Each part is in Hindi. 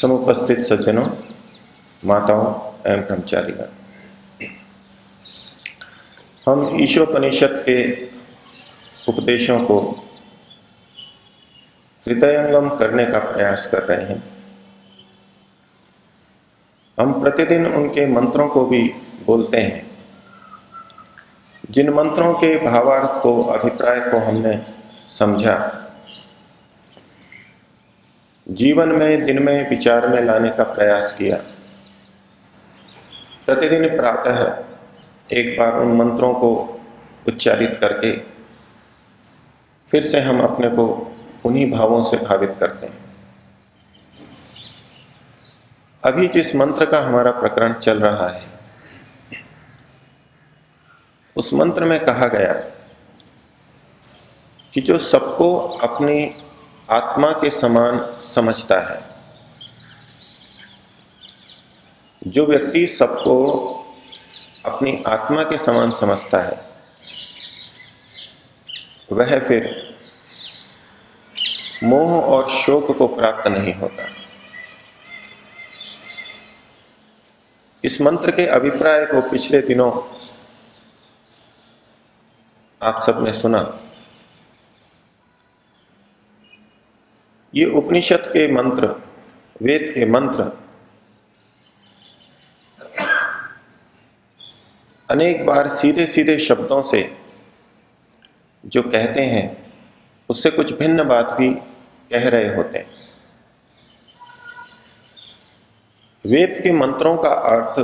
समुपस्थित सज्जनों, माताओं एवं ब्रह्मचारीगण, हम ईशोपनिषद के उपदेशों को हृदयंगम करने का प्रयास कर रहे हैं। हम प्रतिदिन उनके मंत्रों को भी बोलते हैं, जिन मंत्रों के भावार्थ को, अभिप्राय को हमने समझा, जीवन में, दिन में, विचार में लाने का प्रयास किया। प्रतिदिन प्रातः एक बार उन मंत्रों को उच्चारित करके फिर से हम अपने को उन्हीं भावों से भावित करते हैं। अभी जिस मंत्र का हमारा प्रकरण चल रहा है, उस मंत्र में कहा गया कि जो सबको अपनी आत्मा के समान समझता है, जो व्यक्ति सबको अपनी आत्मा के समान समझता है, वह फिर मोह और शोक को प्राप्त नहीं होता। इस मंत्र के अभिप्राय को पिछले दिनों आप सबने सुना। ये उपनिषद के मंत्र, वेद के मंत्र अनेक बार सीधे सीधे शब्दों से जो कहते हैं, उससे कुछ भिन्न बात भी कह रहे होते हैं। वेद के मंत्रों का अर्थ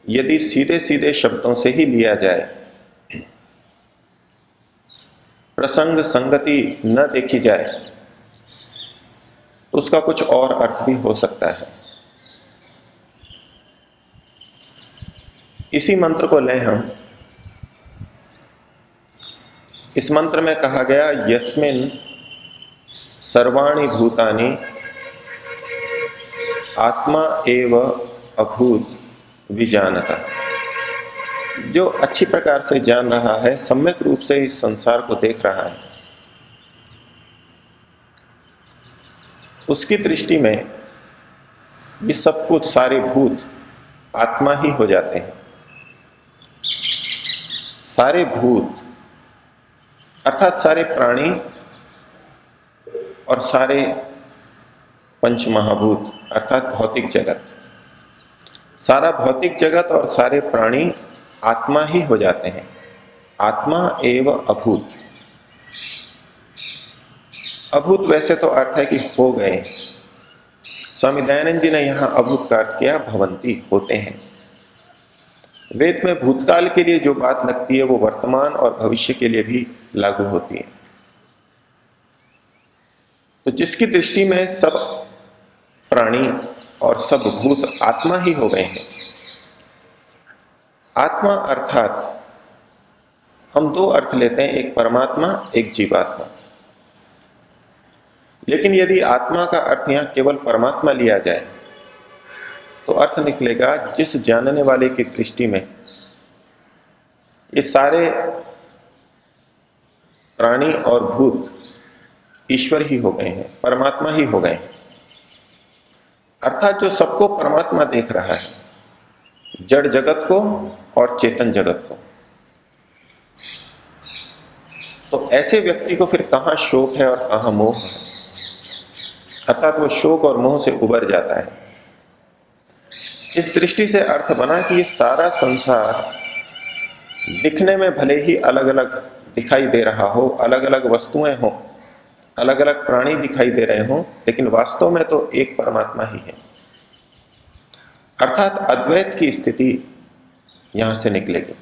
यदि सीधे सीधे शब्दों से ही लिया जाए, प्रसंग संगति न देखी जाए, तो उसका कुछ और अर्थ भी हो सकता है। इसी मंत्र को लें हम। इस मंत्र में कहा गया, यस्मिन् सर्वाणि भूतानि आत्मा एव अभूत विजानतः। जो अच्छी प्रकार से जान रहा है, सम्यक रूप से इस संसार को देख रहा है, उसकी दृष्टि में ये सब कुछ, सारे भूत आत्मा ही हो जाते हैं। सारे भूत अर्थात सारे प्राणी और सारे पंच महाभूत अर्थात भौतिक जगत, सारा भौतिक जगत और सारे प्राणी आत्मा ही हो जाते हैं। आत्मा एव अभूत। अभूत वैसे तो अर्थ है कि हो गए। स्वामी दयानंद जी ने यहां अभूत का अर्थ किया भवंती, होते हैं। वेद में भूतकाल के लिए जो बात लगती है, वो वर्तमान और भविष्य के लिए भी लागू होती है। तो जिसकी दृष्टि में सब प्राणी और सब भूत आत्मा ही हो गए हैं। आत्मा अर्थात हम दो अर्थ लेते हैं, एक परमात्मा, एक जीवात्मा। लेकिन यदि आत्मा का अर्थ यहां केवल परमात्मा लिया जाए, तो अर्थ निकलेगा जिस जानने वाले की दृष्टि में ये सारे प्राणी और भूत ईश्वर ही हो गए हैं, परमात्मा ही हो गए हैं। अर्थात जो सबको परमात्मा देख रहा है, जड़ जगत को और चेतन जगत को। तो ऐसे व्यक्ति को फिर कहां शोक है और कहां मोह है, अर्थात वो शोक और मोह से उबर जाता है। इस दृष्टि से अर्थ बना कि ये सारा संसार दिखने में भले ही अलग अलग दिखाई दे रहा हो, अलग अलग वस्तुएं हों, अलग अलग प्राणी दिखाई दे रहे हों, लेकिन वास्तव में तो एक परमात्मा ही है। अर्थात अद्वैत की स्थिति यहां से निकलेगी।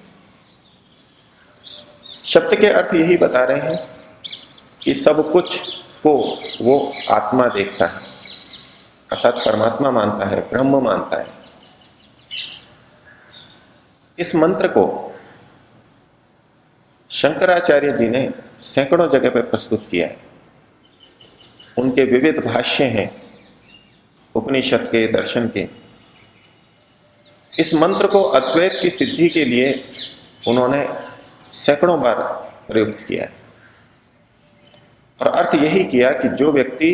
शब्द के अर्थ यही बता रहे हैं कि सब कुछ को वो आत्मा देखता है, अर्थात परमात्मा मानता है, ब्रह्म मानता है। इस मंत्र को शंकराचार्य जी ने सैकड़ों जगह पर प्रस्तुत किया है। उनके विविध भाष्य हैं उपनिषद के, दर्शन के। इस मंत्र को अद्वैत की सिद्धि के लिए उन्होंने सैकड़ों बार प्रयुक्त किया है। और अर्थ यही किया कि जो व्यक्ति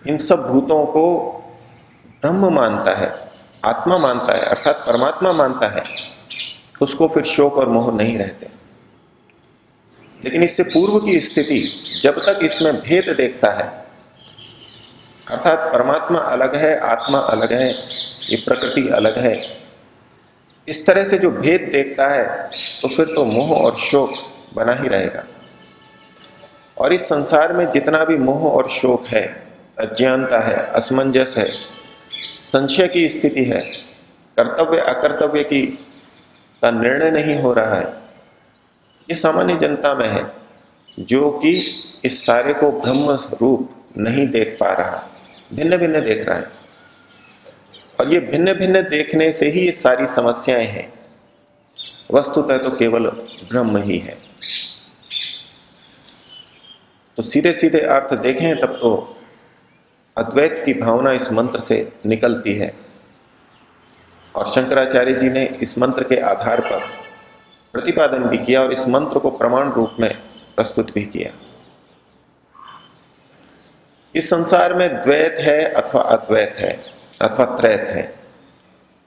इन सब भूतों को ब्रह्म मानता है, आत्मा मानता है, अर्थात परमात्मा मानता है, उसको फिर शोक और मोह नहीं रहते। लेकिन इससे पूर्व की स्थिति, जब तक इसमें भेद देखता है, अर्थात परमात्मा अलग है, आत्मा अलग है, ये प्रकृति अलग है, इस तरह से जो भेद देखता है, तो फिर तो मोह और शोक बना ही रहेगा। और इस संसार में जितना भी मोह और शोक है, अज्ञानता है, असमंजस है, संशय की स्थिति है, कर्तव्य अकर्तव्य की का निर्णय नहीं हो रहा है, ये सामान्य जनता में है, जो कि इस सारे को ब्रह्म रूप नहीं देख पा रहा, भिन्न भिन्न देख रहा है। और ये भिन्न भिन्न देखने से ही ये सारी समस्याएं हैं। वस्तुतः तो केवल ब्रह्म ही है। तो सीधे सीधे अर्थ देखें तब तो अद्वैत की भावना इस मंत्र से निकलती है। और शंकराचार्य जी ने इस मंत्र के आधार पर प्रतिपादन भी किया और इस मंत्र को प्रमाण रूप में प्रस्तुत भी किया। इस संसार में द्वैत है अथवा अद्वैत है अथवा त्रैत है,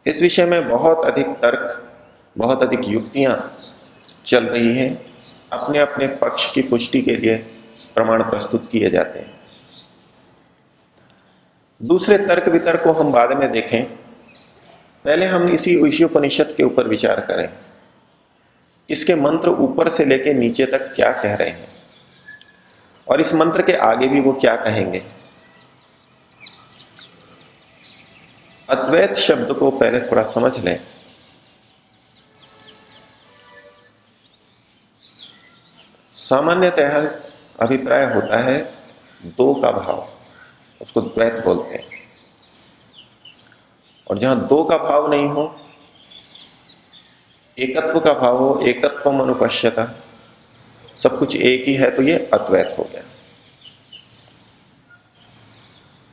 इस विषय में बहुत अधिक तर्क, बहुत अधिक युक्तियां चल रही हैं। अपने अपने पक्ष की पुष्टि के लिए प्रमाण प्रस्तुत किए जाते हैं। दूसरे तर्क वितर्क को हम बाद में देखें, पहले हम इसी ईशोपनिषद के ऊपर विचार करें। इसके मंत्र ऊपर से लेकर नीचे तक क्या कह रहे हैं और इस मंत्र के आगे भी वो क्या कहेंगे। अद्वैत शब्द को पहले थोड़ा समझ लें। सामान्यतः अभिप्राय होता है दो का भाव, उसको द्वैत बोलते हैं। और जहां दो का भाव नहीं हो, एकत्व का भाव हो, एकत्वम अनुपश्यता, सब कुछ एक ही है, तो ये अद्वैत हो गया।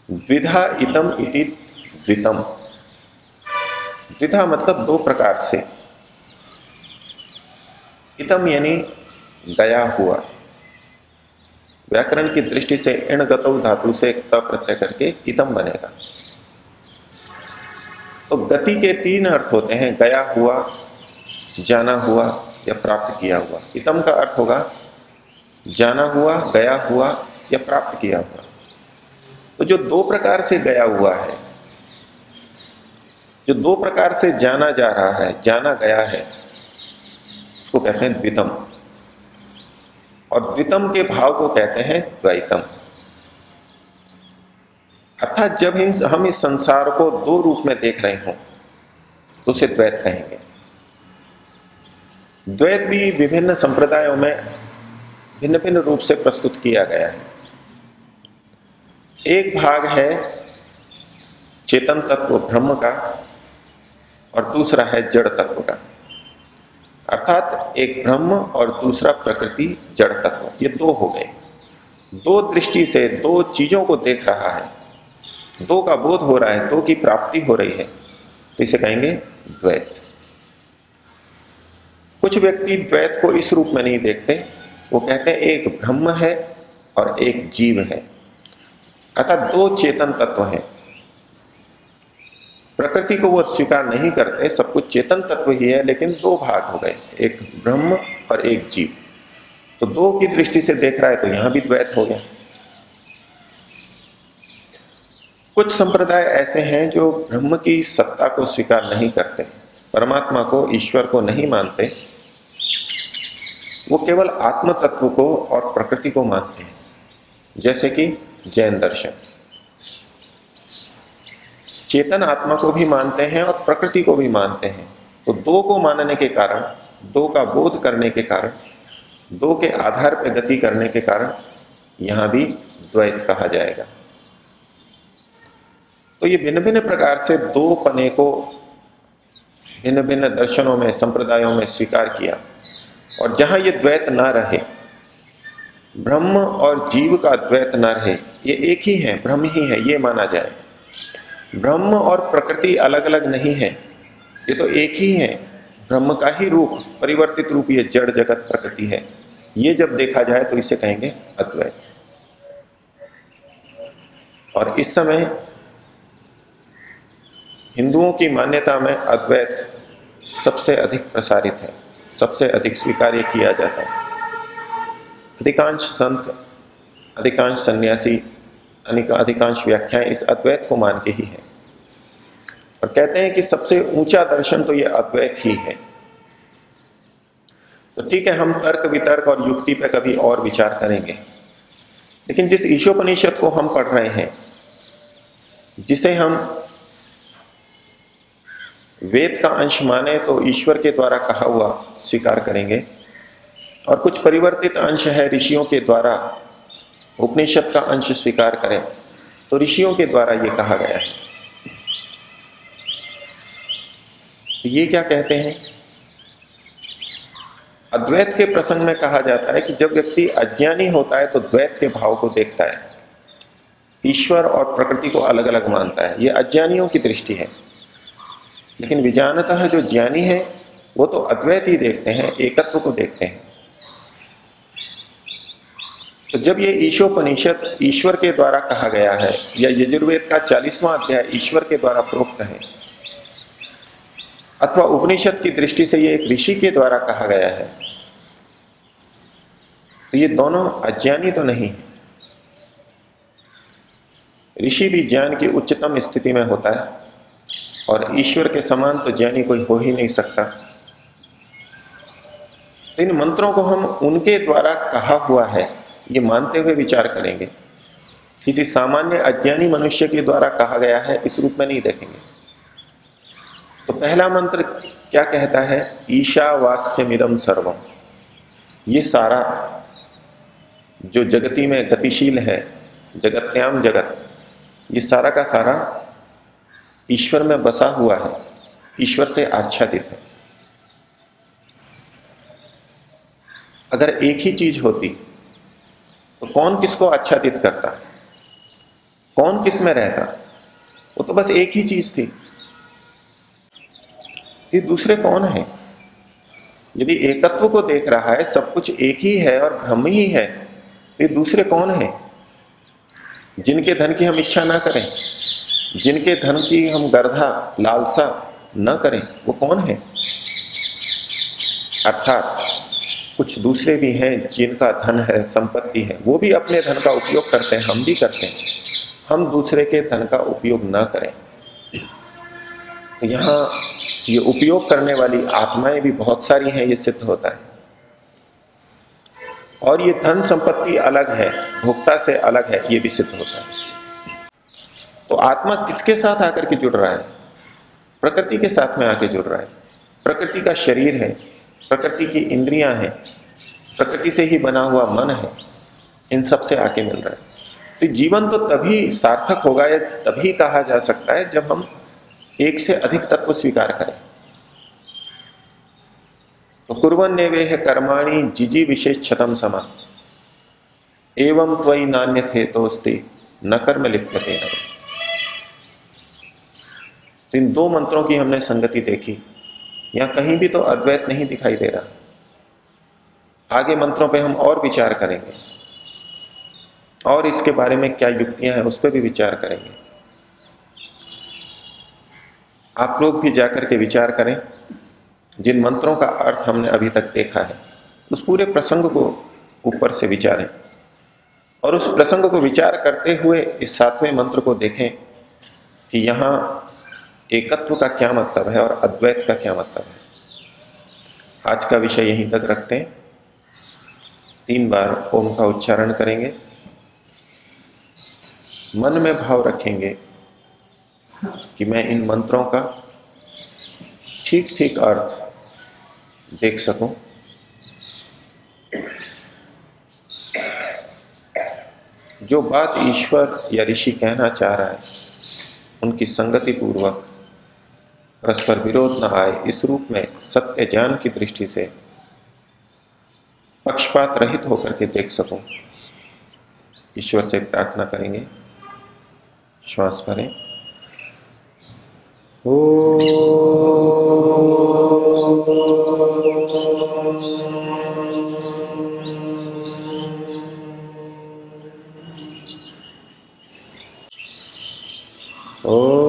द्विधा इतम इति द्वितम। द्विधा मतलब दो प्रकार से, इतम यानी गया हुआ। व्याकरण की दृष्टि से इण गतौ धातु से त प्रत्यय करके इतम बनेगा। तो गति के तीन अर्थ होते हैं, गया हुआ, जाना हुआ या प्राप्त किया हुआ। इतम का अर्थ होगा जाना हुआ, गया हुआ या प्राप्त किया हुआ। तो जो दो प्रकार से गया हुआ है, जो दो प्रकार से जाना जा रहा है, जाना गया है, उसको कहते हैं द्वितम। और द्वितम के भाव को कहते हैं द्वैतम। अर्थात जब हम इस संसार को दो रूप में देख रहे हों तो उसे द्वैत कहेंगे। द्वैत भी विभिन्न संप्रदायों में भिन्न भिन्न रूप से प्रस्तुत किया गया है। एक भाग है चेतन तत्व ब्रह्म का और दूसरा है जड़ तत्व का। अर्थात एक ब्रह्म और दूसरा प्रकृति जड़ तत्व, ये दो हो गए। दो दृष्टि से दो चीजों को देख रहा है, दो का बोध हो रहा है, दो की प्राप्ति हो रही है, तो इसे कहेंगे द्वैत। कुछ व्यक्ति द्वैत को इस रूप में नहीं देखते, वो कहते हैं एक ब्रह्म है और एक जीव है, अर्थात दो चेतन तत्व हैं। प्रकृति को वो स्वीकार नहीं करते, सब कुछ चेतन तत्व ही है, लेकिन दो भाग हो गए, एक ब्रह्म और एक जीव। तो दो की दृष्टि से देख रहा है तो यहां भी द्वैत हो गया। कुछ संप्रदाय ऐसे हैं जो ब्रह्म की सत्ता को स्वीकार नहीं करते, परमात्मा को, ईश्वर को नहीं मानते, वो केवल आत्म तत्व को और प्रकृति को मानते हैं, जैसे कि जैन दर्शन। चेतन आत्मा को भी मानते हैं और प्रकृति को भी मानते हैं। तो दो को मानने के कारण, दो का बोध करने के कारण, दो के आधार पर गति करने के कारण यहां भी द्वैत कहा जाएगा। तो ये भिन्न भिन्न प्रकार से दो पने को भिन्न भिन्न दर्शनों में, संप्रदायों में स्वीकार किया। और जहां ये द्वैत ना रहे, ब्रह्म और जीव का द्वैत ना रहे, ये एक ही है, ब्रह्म ही है, ये माना जाए। ब्रह्म और प्रकृति अलग अलग नहीं है, ये तो एक ही है, ब्रह्म का ही रूप, परिवर्तित रूप ये जड़ जगत प्रकृति है। ये जब देखा जाए तो इसे कहेंगे अद्वैत। और इस समय हिंदुओं की मान्यता में अद्वैत सबसे अधिक प्रसारित है, सबसे अधिक स्वीकार्य किया जाता है। अधिकांश संत, अधिकांश सन्यासी, अधिकांश व्याख्याएं इस अद्वैत को मान के ही है और कहते हैं कि सबसे ऊंचा दर्शन तो यह अद्वैत ही है। तो ठीक है, हम तर्क वितर्क और युक्ति पर कभी और विचार करेंगे, लेकिन जिस ईशोपनिषद को हम पढ़ रहे हैं, जिसे हम वेद का अंश माने तो ईश्वर के द्वारा कहा हुआ स्वीकार करेंगे, और कुछ परिवर्तित अंश है ऋषियों के द्वारा, उपनिषद का अंश स्वीकार करें तो ऋषियों के द्वारा यह कहा गया है। तो ये क्या कहते हैं? अद्वैत के प्रसंग में कहा जाता है कि जब व्यक्ति अज्ञानी होता है तो द्वैत के भाव को देखता है, ईश्वर और प्रकृति को अलग अलग मानता है। यह अज्ञानियों की दृष्टि है। लेकिन विजानतः जो ज्ञानी है वो तो अद्वैत ही देखते हैं, एकत्व को देखते हैं। तो जब ये ईशोपनिषद ईश्वर के द्वारा कहा गया है, या यजुर्वेद का 40वां अध्याय ईश्वर के द्वारा प्रोक्त है, अथवा उपनिषद की दृष्टि से ये एक ऋषि के द्वारा कहा गया है, तो ये दोनों अज्ञानी तो नहीं है। ऋषि भी ज्ञान की उच्चतम स्थिति में होता है और ईश्वर के समान तो ज्ञानी कोई हो ही नहीं सकता। तो इन मंत्रों को हम उनके द्वारा कहा हुआ है ये मानते हुए विचार करेंगे, किसी सामान्य अज्ञानी मनुष्य के द्वारा कहा गया है इस रूप में नहीं देखेंगे। तो पहला मंत्र क्या कहता है? ईशावास्यमिदं सर्वम। ये सारा जो जगती में गतिशील है, जगत्याम जगत, ये सारा का सारा ईश्वर में बसा हुआ है, ईश्वर से आच्छादित है। अगर एक ही चीज होती तो कौन किसको आच्छादित करता, कौन किस में रहता? वो तो बस एक ही चीज थी। ये दूसरे कौन है? यदि एकत्व को देख रहा है, सब कुछ एक ही है और ब्रह्म ही है, ये दूसरे कौन है? जिनके धन की हम इच्छा ना करें, जिनके धन की हम गर्धा लालसा न करें, वो कौन है? अर्थात कुछ दूसरे भी हैं जिनका धन है, संपत्ति है, वो भी अपने धन का उपयोग करते हैं, हम भी करते हैं। हम दूसरे के धन का उपयोग न करें। तो यहां ये उपयोग करने वाली आत्माएं भी बहुत सारी हैं, ये सिद्ध होता है। और ये धन संपत्ति अलग है, भोक्ता से अलग है, ये भी सिद्ध होता है। तो आत्मा किसके साथ आकर के जुड़ रहा है? प्रकृति के साथ में आके जुड़ रहा है। प्रकृति का शरीर है, प्रकृति की इंद्रियां हैं, प्रकृति से ही बना हुआ मन है, इन सब से आके मिल रहा है। तो जीवन तो तभी सार्थक होगा या तभी कहा जा सकता है जब हम एक से अधिक तत्व स्वीकार करें। तो कुर्वन् नेवेह कर्माणि जिजी विशेष क्षतम समा एवं त्वयि नान्यथेतोस्ति न कर्म लिप्यते न। तो इन दो मंत्रों की हमने संगति देखी, यहां कहीं भी तो अद्वैत नहीं दिखाई दे रहा। आगे मंत्रों पे हम और विचार करेंगे और इसके बारे में क्या युक्तियां हैं उस पर भी विचार करेंगे। आप लोग भी जाकर के विचार करें। जिन मंत्रों का अर्थ हमने अभी तक देखा है उस पूरे प्रसंग को ऊपर से विचारें और उस प्रसंग को विचार करते हुए इस 7वें मंत्र को देखें कि यहां एकत्व का क्या मतलब है और अद्वैत का क्या मतलब है। आज का विषय यहीं तक रखते हैं। 3 बार ओम का उच्चारण करेंगे, मन में भाव रखेंगे कि मैं इन मंत्रों का ठीक ठीक अर्थ देख सकूं। जो बात ईश्वर या ऋषि कहना चाह रहा है उनकी संगति पूर्वक परस्पर विरोध न आए, इस रूप में सत्य ज्ञान की दृष्टि से पक्षपात रहित होकर के देख सकूं। ईश्वर से प्रार्थना करेंगे। श्वास भरें। ओ